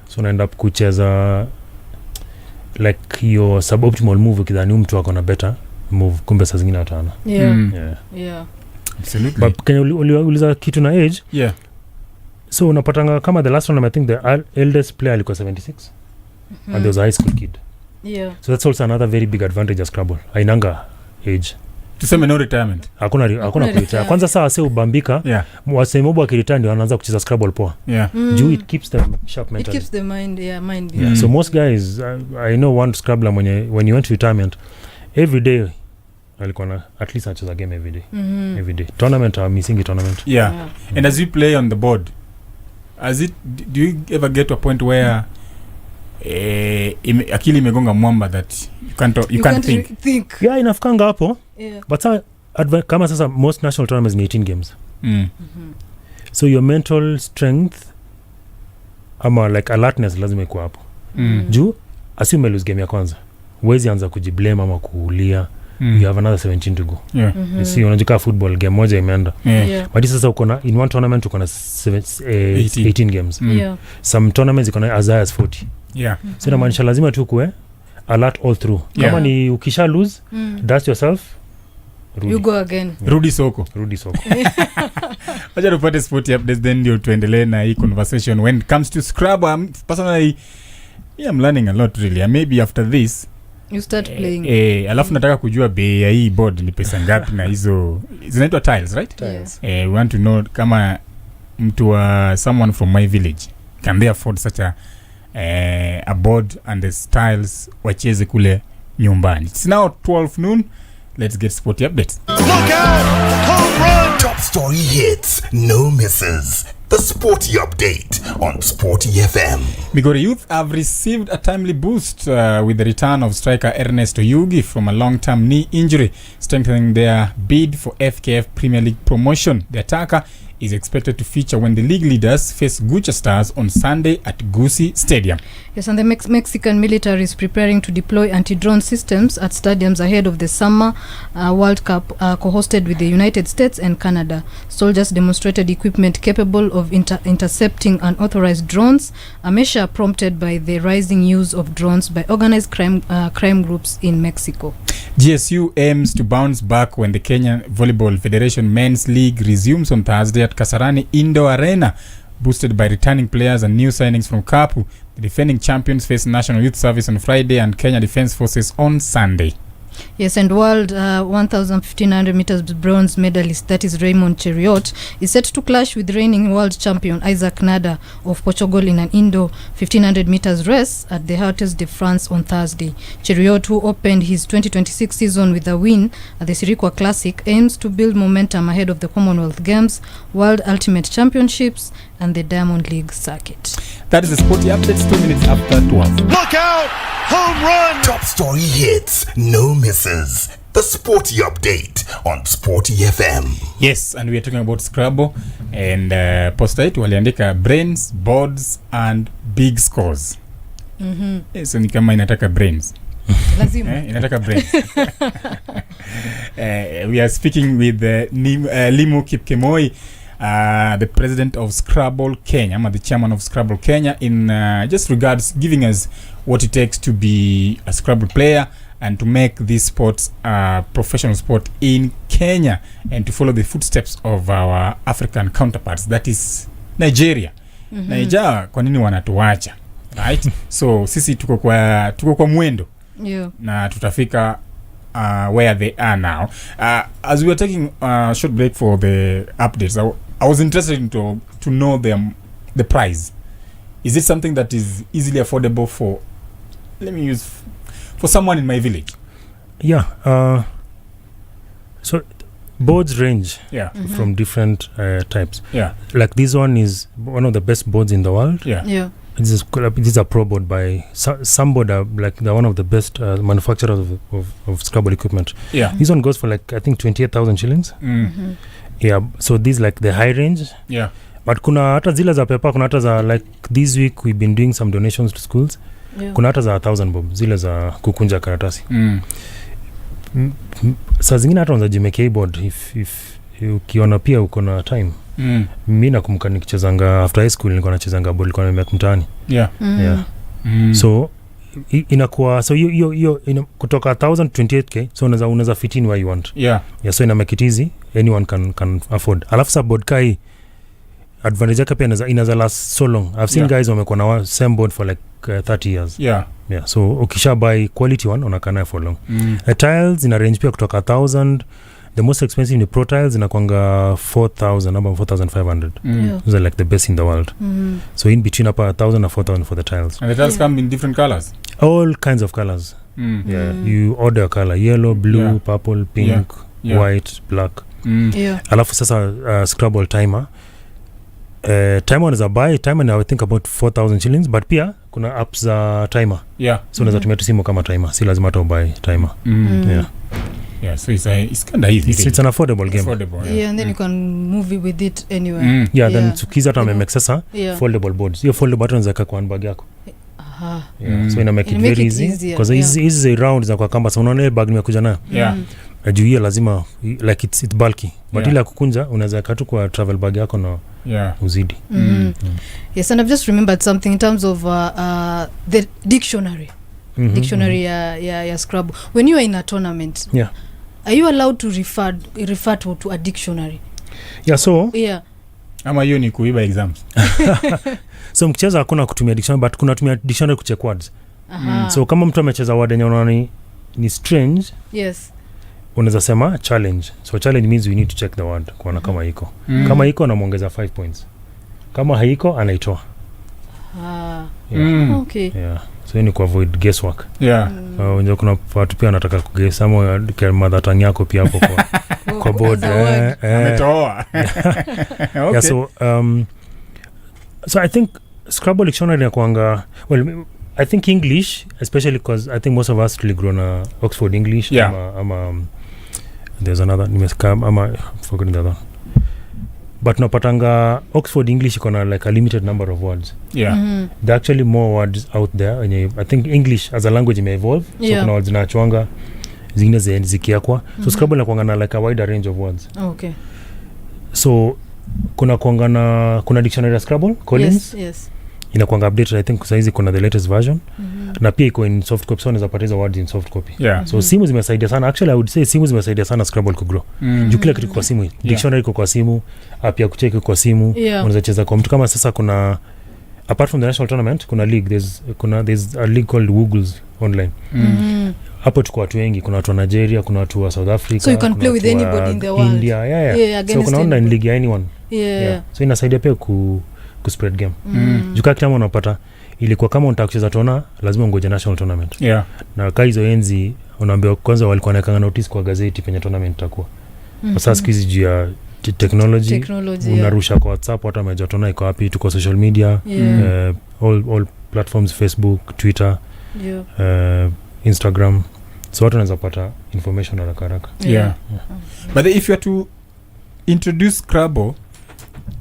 So unaenda kucheza like your suboptimal move kidhani mtu ako na better move kumbe saa zingine atana. Yeah. Absolutely. But can uliza kitu na age? Yeah. So unapatanga kama the last one I think the eldest player alikuwa 76 and there was a high school kid. Yeah. So that's also another very big advantage of Scrabble. Ainanga age. Tuseme no retirement. Hakuna kuretire. Kwanza saa wase ubambika. Wasemobo wakiretire ndio wanaanza kucheza Scrabble poa. Juu it keeps them sharp mentally. It keeps the mind Yeah. So most guys I know one Scrabbler when you went to retirement every day alikuwa na at least anacheza game every day. Every day. Tournament or missing tournament. Yeah. And as you play on the board, do you ever get to a point where akili imegonga mwamba that you can't think? Yeah, inafikanga hapo. But kama sasa most national tournaments ni 18 games. So your mental strength ama like alertness lazima ikuwa hapo. Juu assume lose game ya kwanza. Huwezi anza kujiblame ama kuulia. You have another 17 to go. You see, unajua football game moja imeenda. But sasa uko na in one tournament uko na 18 games. Some tournaments uko na as high as 40. So inamaanisha lazima tu kuwe alert all through. Kama ni ukisha lose, dust yourself. You go again. Rudi soko. Wacha tupate sporty updates then ndio tuendelee na hii conversation. When it comes to Scrabble, personally, I'm learning a lot really. And maybe after this you start playing. Alafu nataka kujua bei ya hii board ni pesa ngapi na hizo zinaitwa tiles, right? Tiles. We want to know kama mtu wa someone from my village can they afford such a board and the tiles wacheze kule nyumbani. It's now 12 noon. Let's get sporty updates. Look out! Home run! Top story hits, no misses. The Sporty Update on SportyFM. Migori Youth have received a timely boost with the return of striker Ernesto Yugi from a long-term knee injury, strengthening their bid for FKF Premier League promotion. The attacker is expected to feature when the league leaders face Gucha Stars on Sunday at Gusii Stadium. Yes, and the Mexican military is preparing to deploy anti-drone systems at stadiums ahead of the Summer World Cup co-hosted with the United States and Canada. Soldiers demonstrated equipment capable of intercepting unauthorized drones, a measure prompted by the rising use of drones by organized crime groups in Mexico. GSU aims to bounce back when the Kenyan Volleyball Federation Men's League resumes on Thursday at Kasarani Indoor Arena, boosted by returning players and new signings from Kapu. The defending champions face National Youth Service on Friday and Kenya Defence Forces on Sunday. Yes, and world 1,500 meters bronze medalist, that is Raymond Cheriot, is set to clash with reigning world champion Isaac Nada of Portugal in an indoor 1,500 meters race at the Hautes de France on Thursday. Cheriot, who opened his 2026 season with a win at the Sirikwa Classic, aims to build momentum ahead of the Commonwealth Games, World Ultimate Championships and the Diamond League circuit. That is the Sporty Updates, 2 minutes after 12. Look out! Home run! Top story hits, no misses. The Sporty Update on SportyFM. Yes, and we are talking about Scrabble and poster it waliandika brains, boards and big scores. So ni kama inataka brains. Lazima. Inataka brains. We are speaking with Limu Kipkemoi the president of Scrabble Kenya, the chairman of Scrabble Kenya, in just regards giving us what it takes to be a Scrabble player and to make this sport professional sport in Kenya and to follow the footsteps of our African counterparts, that is Nigeria. Nigeria, kwa nini wanatuacha, right? So sisi tuko kwa mwendo, na tutafika where they are now. As we were taking a short break for the updates, I was interested to know the price. Is it something that is easily affordable for, let me use, for someone in my village? Yeah. So boards range from different types. Yeah. Like this one is one of the best boards in the world. Yeah. This is a pro board by some board, like they're one of the best manufacturers of Scrabble equipment. Yeah. This one goes for like I think 28,000 shillings. Yeah. So these like the high range. Yeah. But kuna hata zile za pepa, kuna hata za like this week we've been doing some donations to schools. Yeah. Kuna hata za 1,000 bob zile za kukunja karatasi. Saa zingine hata unaweza jimake keyboard if ukiona pia uko na time. Mimi nakumbuka nikichezanga after high school nilikuwa nachezanga board nilikuwa nimeka mtaani. Yeah. So inakuwa so hiyo kutoka 1,000 to 28k, so unaweza fit in where you want. Yeah. So ina make it easy, anyone can afford. Alafu sa board kai advantage yake pia inaweza last so long. I've seen guys wamekuwa na same board for like 30 years. Yeah. So ukisha buy quality one unakaa for long. Tiles ina range pia kutoka 1,000. The most expensive ni Pro Tiles inakwanga 4,000 about 4,500. Those are like the best in the world. So in between up 1,000 and 4,000 for the tiles. And the tiles come in different colors? All kinds of colors. You order a color: yellow, blue, purple, pink, white, black. Alafu sasa Scrabble timer. Timer is a buy. Timer I think about 4,000 shillings, but pia kuna apps za timer. So unaweza tumia tu simu kama timer, si lazima tu buy timer. Yeah, so it's kind of easy. It's an affordable game. And then you can move it with it anywhere. Then tukiza hata make sasa foldable boards. Hiyo foldable buttons zaka kwa handbag yako. So ina make it very easy because hizi round za kwa kamba, so unaona ile bag nimekuja nayo. Juu hiyo lazima like it's bulky. But ile kukunja unaweza katu kwa travel bag yako na uzidi. Yes, and I've just remembered something in terms of the dictionary. Dictionary ya Scrabble. When you are in a tournament, are you allowed to refer to a dictionary? Ama hiyo ni kuiba exams. So mkicheza hakuna kutumia dictionary, but kuna tumia dictionary kucheck words. So kama mtu amecheza word yenye unaona ni strange, unaweza sema challenge. So challenge means we need to check the word kuona kama iko. Kama iko anamuongeza 5 points. Kama haiko anaitoa. Okay. So ni ku avoid guesswork. Unajua kuna watu pia wanataka kuguess ama mother tongue yako pia hapo kwa board. Ametoa. Okay. So I think Scrabble dictionary inakuanga, well, I think English, especially because I think most of us really grown up Oxford English. There's another forgetting the other. But napatanga Oxford English ikona like a limited number of words. There are actually more words out there. And I think English as a language may evolve. So kuna words zinachwanga, zingine zikiakwa. So Scrabble inakuanga na like a wider range of words. Okay. So kuna dictionary ya Scrabble, Collins. Yes. Inakuanga updated, I think saizi kuna the latest version. Na pia iko in soft copy, so unaweza pata hizo words in soft copy. So simu zimesaidia sana. Actually I would say simu zimesaidia sana Scrabble ku grow. Juu kila kitu kwa simu. Dictionary iko kwa simu, app ya kucheck kwa simu. Unaweza cheza kwa mtu kama sasa kuna, apart from the national tournament, kuna league, there's a league called Woogles online. Hapo tuko watu wengi, kuna watu wa Nigeria, kuna watu wa South Africa, so you can play with anybody in the world. India. So kuna online league ya anyone. So inasaidia pia ku spread game. Juka kama unapata ilikuwa kama unataka kucheza tona lazima ungoje national tournament. Na kai hizo enzi unaambiwa kwanza walikuwa wanaweka notice kwa gazeti penye tournament itakuwa. Sasa siku hizi juu ya technology unarusha kwa WhatsApp, hata umejua tona iko wapi, tuko social media, all platforms, Facebook, Twitter, Instagram, so watu wanaweza pata information haraka. But if you are to introduce Scrabble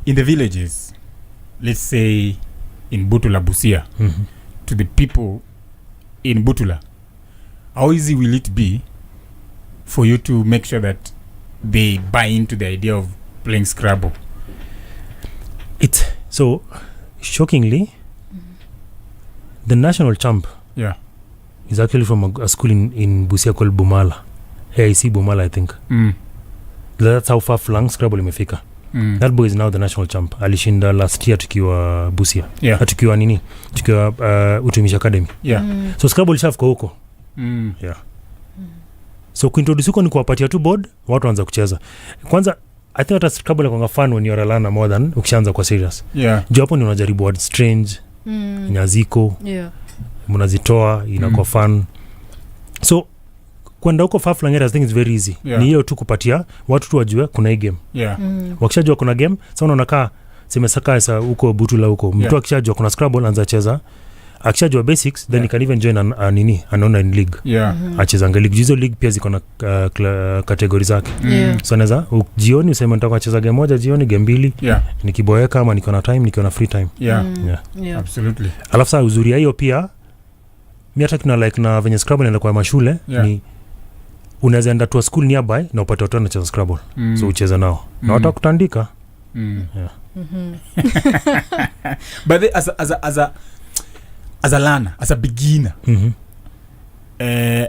in the villages, let's say in Butula, Busia, to the people in Butula, how easy will it be for you to make sure that they buy into the idea of playing Scrabble? So shockingly the national champ is actually from a school in Busia called Bumala, AIC Bumala I think. That's how far flung Scrabble imefika. That boy is now the national champ. Alishinda last year tukiwa Busia. Tukiwa nini? Tukiwa Utumishi Academy. So Scrabble shafika huko. So kuintroduce huko ni kuwapatia tu board, watu waanza kucheza. Kwanza I think that Scrabble is fun when you're alana more than ukishaanza kwa serious. Juu hapo ni unajaribu word strange, nyaziko. Mnazitoa inakuwa fun. So kwenda huko far flung areas, I think it's very easy. Ni hiyo tu kupatia watu tu wajue kuna hii game. Wakishajua kuna game, sasa unakaa semesaka sasa huko Butula huko. Mtu akishajua kuna Scrabble anza cheza. Akishajua basics then he can even join an online league. Acheza league. Hizo league pia ziko na categories zake. So naweza jioni useme nataka kucheza game moja, jioni game mbili. Nikiboeka ama niko na time, niko na free time. Absolutely. Alafu saa uzuri hiyo pia mimi hata kuna like na venye Scrabble inaenda kwa mashule ni unaweza enda to school nearby na upate watu wanacheza Scrabble. So ucheze nao. Na watu kutandika. But as a learner, as a beginner,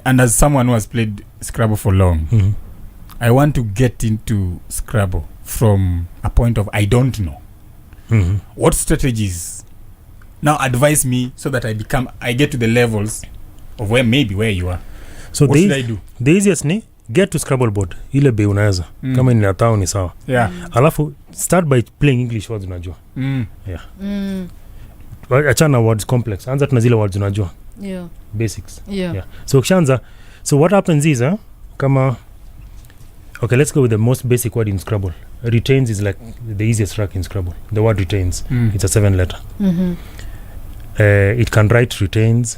and as someone who has played Scrabble for long, I want to get into Scrabble from a point of I don't know. What strategies now advise me so that I get to the levels of where you are. So what should I do? The easiest ni get to Scrabble board. Ile bei unaweza. Kama ni natao ni sawa. Alafu start by playing English words unajua. Achana words complex. Anza tuna zile words unajua. Basics. So kishaanza, so what happens is kama okay, let's go with the most basic word in Scrabble. Retains is like the easiest track in Scrabble. The word retains. It's a 7 letter. It can write retains,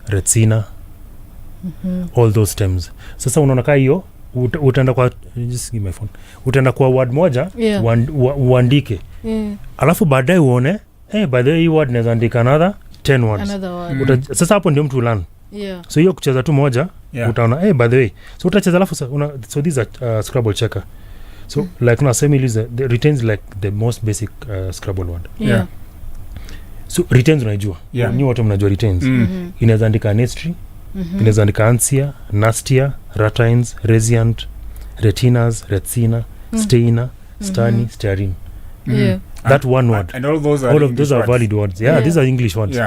retsina, all those stems. Sasa unaona kaa hiyo utaenda kwa just give my phone. Utaenda kwa word moja uandike. Alafu baadaye uone by the way word naweza andika another 10 words. Sasa hapo ndio mtu learn. So hiyo kucheza tu moja utaona by the way. So utacheza alafu so these are Scrabble checker. So like na semi use the retains like the most basic Scrabble word. So retains unajua. Ni watu mnajua retains. Inaweza andika nestry, inaweza andika ansia, nastia, ratines, resiant, retinas, retsina, steina, stani, stearin. That one word. And all those are valid words. These are English words.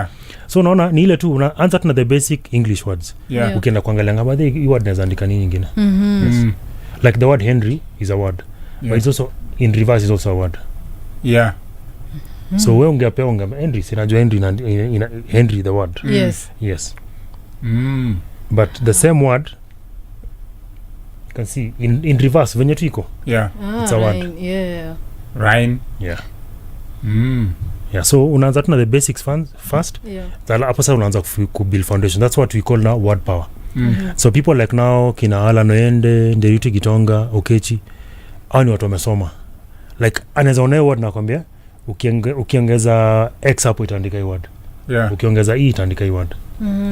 So unaona ni ile tu unaanza tuna the basic English words. Ukienda kuangalia ngaba hii word naweza andika nini nyingine. Like the word Henry is a word. But it's also in reverse is also a word. So wewe ungepewa Henry, sinajua Henry na Henry the word. Yes. But the same word you can see in reverse when you iko. It's a word. Rhyme. So unaanza tuna the basics first. Hapo sasa unaanza ku build foundation. That's what we call now word power. So people like now kina Ala Noende, Nderuti Gitonga, Okechi, hao ni watu wamesoma. Like anaweza ona word na kwambia ukiongeza x hapo itaandika hii word. Ukiongeza e itaandika hii word.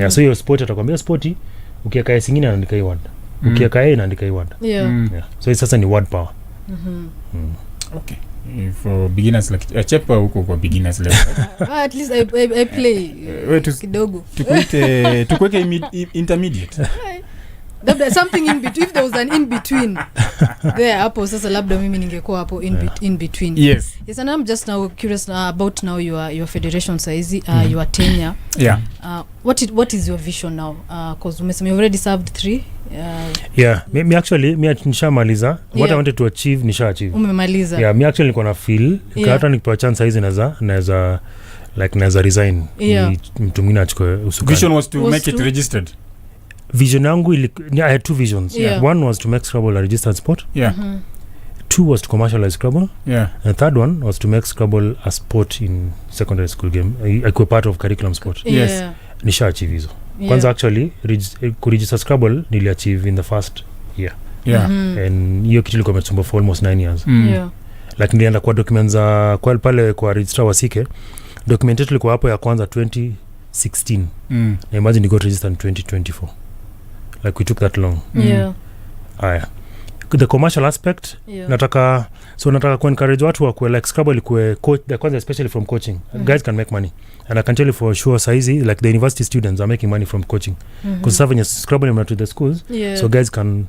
So hiyo sport atakwambia sporty, ukiweka s nyingine anaandika hii word. Ukiweka a inaandika hii word. So hii sasa ni word power. Okay. For beginners like chepa huko kwa beginners level. At least I play kidogo. Tukweke intermediate. Something in between. If there was an in between there hapo sasa labda mimi ningekuwa hapo in between. Yes, and I'm just now curious about now your federation size, your tenure. What is your vision now? Because umesema you already served 3. Me actually nishamaliza. What I wanted to achieve nisha achieve. Umemaliza. Me actually niko na feel hata nikipewa chance hizi naweza resign. Mtu mwingine achukue usukani. Vision was to make it registered. Vision yangu I had 2 visions. One was to make Scrabble a registered sport. 2 was to commercialize Scrabble. And the third one was to make Scrabble a sport in secondary school game. I could part of curriculum sport. Nisha achieve hizo. Kwanza actually kuregister Scrabble nili achieve in the first year. And hiyo kitu ilikuwa imechukua for almost 9 years. Like nilienda kwa documents za kwa pale kwa registrar wasike. Document yetu ilikuwa hapo ya kwanza 2016. Na imagine you got registered in 2024. Like we took that long. the commercial aspect nataka kuencourage watu wakuwe like Scrabble ikuwe the kwanza especially from coaching. Guys can make money and I can tell you for sure saizi like the university students are making money from coaching because serving a Scrabble in to the schools so guys can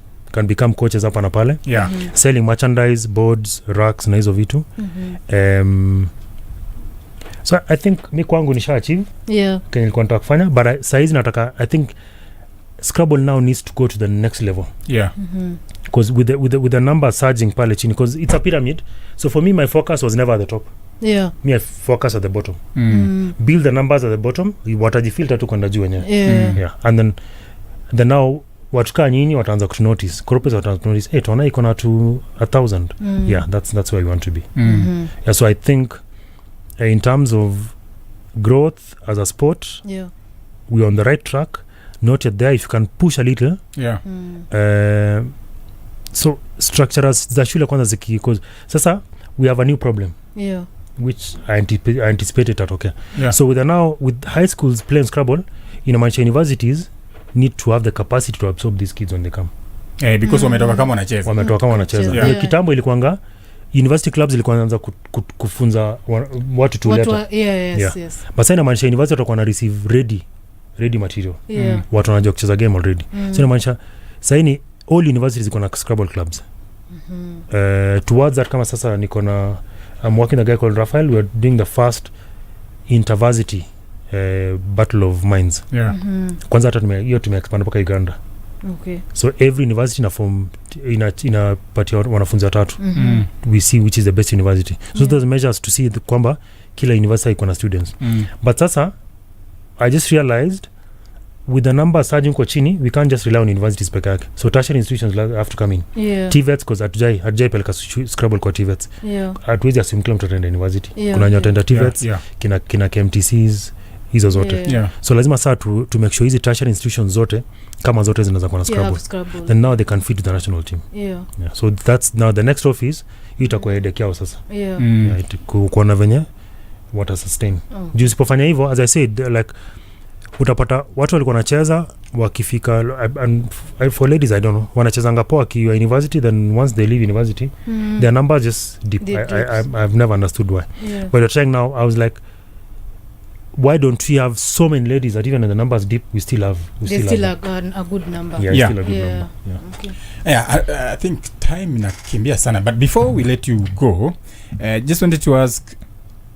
become coaches hapa na pale selling merchandise, boards, racks na hizo vitu. So I think mi kwangu nisha achieve kenye nilikuwa nataka kufanya but saizi nataka I think Scrabble now needs to go to the next level because with the number surging pale chini because it's a pyramid. So for me my focus was never at the top. Me I focus at the bottom. Build the numbers at the bottom, watajifilter tu kwenda juu wenyewe. And then now watukaa nyinyi wataanza kutunotice corpus wataanza kutunotice tuona iko na to 1,000. That's where we want to be. So I think in terms of growth as a sport we're on the right track, not yet there. If you can push a little so structure za shule kwanza ziki because sasa we have a new problem which I anticipated tatokea. So with high schools playing Scrabble inamaanisha universities need to have the capacity to absorb these kids when they come because wametoka kama wanacheza. Kitambo ilikuanga university clubs ilikuwa inaanza kufunza watu tuleta but sasa inamaanisha university watakuwa na receive ready material watu wanajua kucheza game already. So inamaanisha sasa ni all universities ziko na Scrabble clubs. Towards that kama sasa niko na I'm working with a guy called Raphael. We're doing the first intervarsity battle of minds. Kwanza hata hiyo tumeexpand mpaka Uganda. So every university inapatia wanafunzi watatu. We see which is the best university. So there's measures to see kwamba kila university iko na students. But sasa I just realized with the number surging kwa chini we can't just rely on universities peke yake. So tertiary institutions have to come in. TVETs because hatujai peleka Scrabble kwa TVETs. Hatuwezi assume kila mtu ataenda university. Kuna nyota enda TVETs, kina KMTCs hizo zote. So lazima saa to make sure hizi tertiary institutions zote kama zote zinaweza kuwa na Scrabble. Then now they can fit to the national team. So that's now the next office itakuwa headache yao sasa. Kuona venye wata sustain. Juu usipofanya hivyo as I said like utapata watu walikuwa wanacheza wakifika and for ladies I don't know wanachezanga poa wakiwa university then once they leave university their numbers just dip. I've never understood why. But you're trying now I was like why don't we have so many ladies that even when the numbers dip we still have a good number. Still a good number. Okay. I think time inakimbia sana but before we let you go just wanted to ask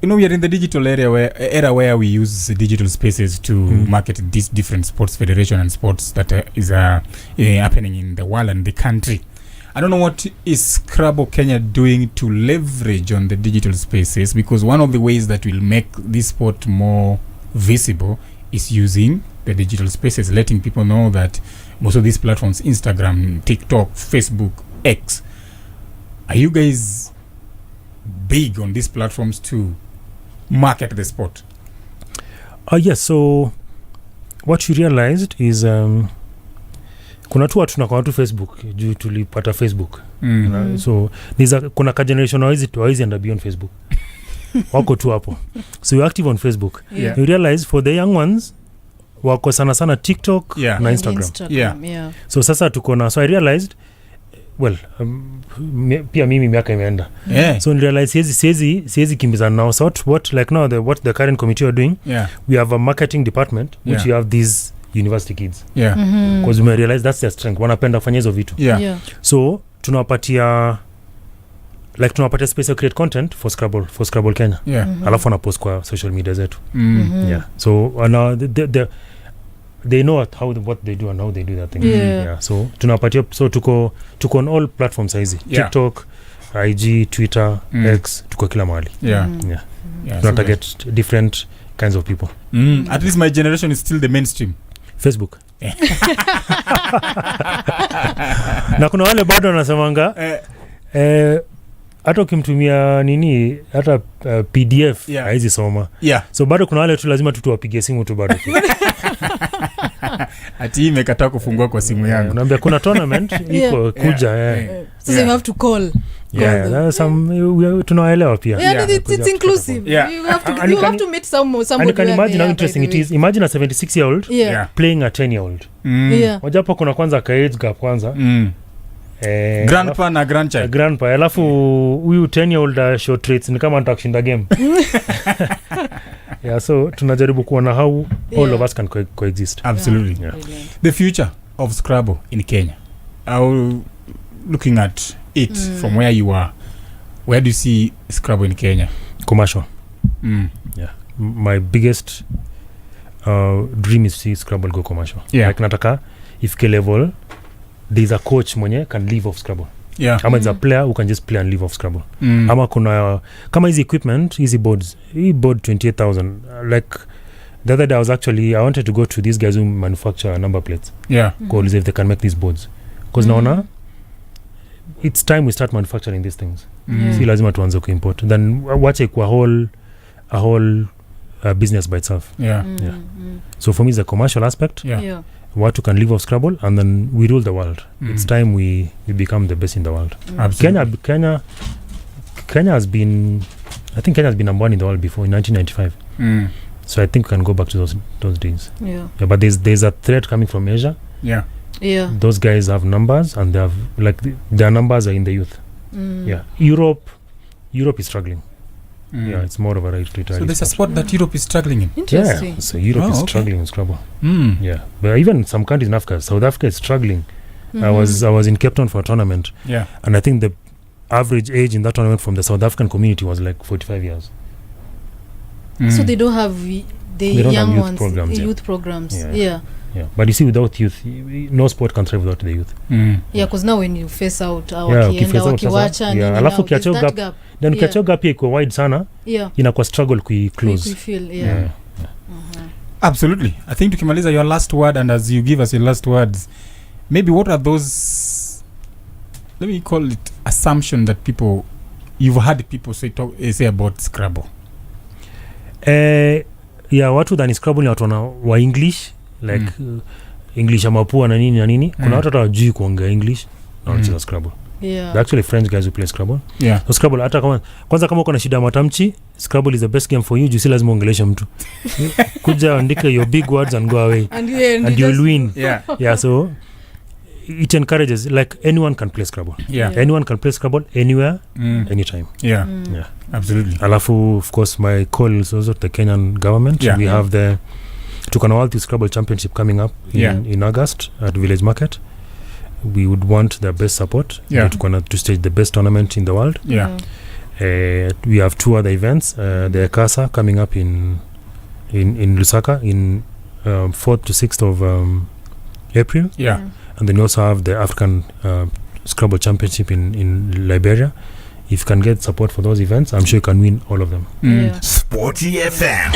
we are in the digital era where we use digital spaces to market these different sports federation and sports that is happening in the world and the country. I don't know what is Scrabble Kenya doing to leverage on the digital spaces because one of the ways that will make this sport more visible is using the digital spaces, letting people know that most of these platforms, Instagram, TikTok, Facebook, X, are you guys big on these platforms to market the sport? Yes, so what you realized is kuna tu watu tunakuwa tu Facebook juu tulipata Facebook. So kuna ka generation waizi and beyond Facebook. Wako tu hapo. So you're active on Facebook. You realize for the young ones wako sana TikTok na Instagram. So sasa tuko na so I realized pia mimi miaka imeenda. So I realized siezi kimbizana now. So what like now what the current committee are doing, we have a marketing department which you have these university kids. Because we realize that's their strength. Wanapenda kufanya hizo vitu. So tunawapatia space to create content for Scrabble Kenya. Alafu wanapost kwa social media zetu. So they know what they do and how they do that thing. So tunapatia so tuko on all platforms hizi. TikTok, IG, Twitter, X, tuko kila mahali. So target different kinds of people. At least my generation is still the mainstream. Facebook. Na kuna wale bado wanasemanga hata ukimtumia nini hata PDF haizi soma. So bado kuna wale tu lazima tuwapigie simu tu bado. Ati imekataa kufungua kwa simu yangu. Unaambia kuna tournament iko kuja. So you have to call. Tunaelewa pia. It's inclusive. You have to meet somebody. And you can imagine how interesting it is. Imagine a 76-year-old playing a 10-year-old. Wajapo kuna kwanza ka age gap kwanza. grandpa na grandchild. Grandpa alafu huyu 10-year-old short traits ni kama anataka kushinda game. Yeah, so tunajaribu kuona how all of us can coexist. Absolutely. Yeah. The future of Scrabble in Kenya. How looking at it from where you are, where do you see Scrabble in Kenya? Commercial. Yeah. My biggest dream is to see Scrabble go commercial. Yeah. Like nataka ifike level there's a coach mwenye can live off Scrabble. Yeah. Ama there's a player who can just play and live off Scrabble. Ama kuna kama hizi equipment, hizi boards, hii board 28,000. Like the other day I wanted to go to these guys who manufacture number plates. Yeah. Call if they can make these boards. Because naona it's time we start manufacturing these things. Si lazima tuanze kuimport. Then wache kwa a whole business by itself. Yeah. So for me it's a commercial aspect. Yeah. What can live off Scrabble and then we rule the world. It's time we become the best in the world. Absolutely. Kenya has been, I think Kenya has been number one in the world before in 1995. So I think we can go back to those days. Yeah. But there's a threat coming from Asia. Yeah. Those guys have numbers and they have their numbers are in the youth. Yeah. Europe is struggling. Yeah, it's more of a right. So there's a sport that Europe is struggling in. Interesting. Yeah, so Europe is struggling in Scrabble. Yeah, but even some countries in Africa, South Africa is struggling. I was in Cape Town for a tournament. Yeah, and I think the average age in that tournament from the South African community was like 45 years. So they don't have the young youth ones, programs, youth programs. Yeah, but you see, without youth, no sport can thrive without the youth. Yeah, because now when you face out, wakiwacha alafu kiacho gap, then kiacho gap iko wide sana, inakuwa struggle close. Absolutely. I think tukimaliza your last word, and as you give us your last words, maybe what are those, let me call it, assumption that you've heard people say about Scrabble? Watu dhani Scrabble ni watu wa English like English amapua na nini. Kuna watu hata wajui kuongea English na wanacheza Scrabble. They're actually French guys who play Scrabble. So Scrabble hata kama uko na shida matamchi, Scrabble is the best game for you. Juu si lazima ongelesha mtu. Kuja andika your big words and go away and you will win. So it encourages, like anyone can play Scrabble. Anyone can play Scrabble anywhere, anytime. Absolutely. Alafu, of course, my call is also the Kenyan government. We have the Tukana World Scrabble Championship coming up in August at Village Market. We would want their best support to stage the best tournament in the world. We have two other events. The Ekasa coming up in Lusaka in 4th to 6th of April. And then we also have the African Scrabble Championship in Liberia. If you can get support for those events, I'm sure you can win all of them. SportyFM.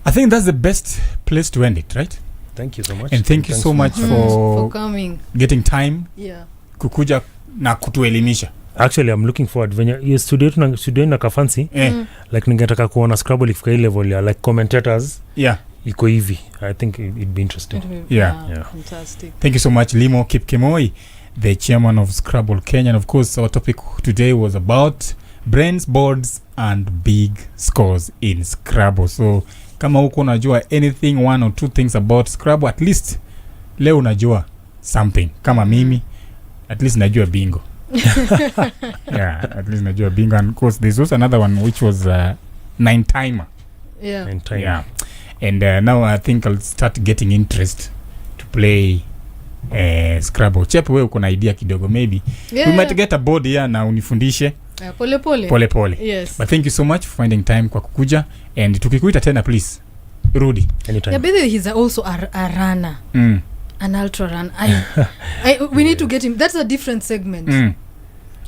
I think that's the best place to end it, right? Thank you so much. And thank you so much for coming, getting time kukuja na kutuelimisha. Actually, I'm looking forward when you studio na kafansi like ningetaka kuona Scrabble ifika ile level ya like commentators iko hivi. I think it'd be interesting. Fantastic. Thank you so much, Limo Kipkemoi, the chairman of Scrabble Kenya. And of course, our topic today was about brains, boards and big scores in Scrabble. So kama huko unajua anything, one or two things about Scrabble, at least leo unajua something. Kama mimi, at least najua bingo. At least najua bingo. And of course there's also another one which was 9-timer. 9-timer. And now I think I'll start getting interest to play Scrabble. Chepe wewe uko na idea kidogo, maybe we might get a board here na unifundishe pole. Yes. But thank you so much for finding time kwa kukuja, and tukikuita tena please rudi anytime. But he's also a runner. An ultra run. We need to get him. That's a different segment.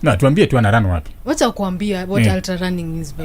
Na tuambie tu ana run wapi. Wacha kuambia what ultra running is by.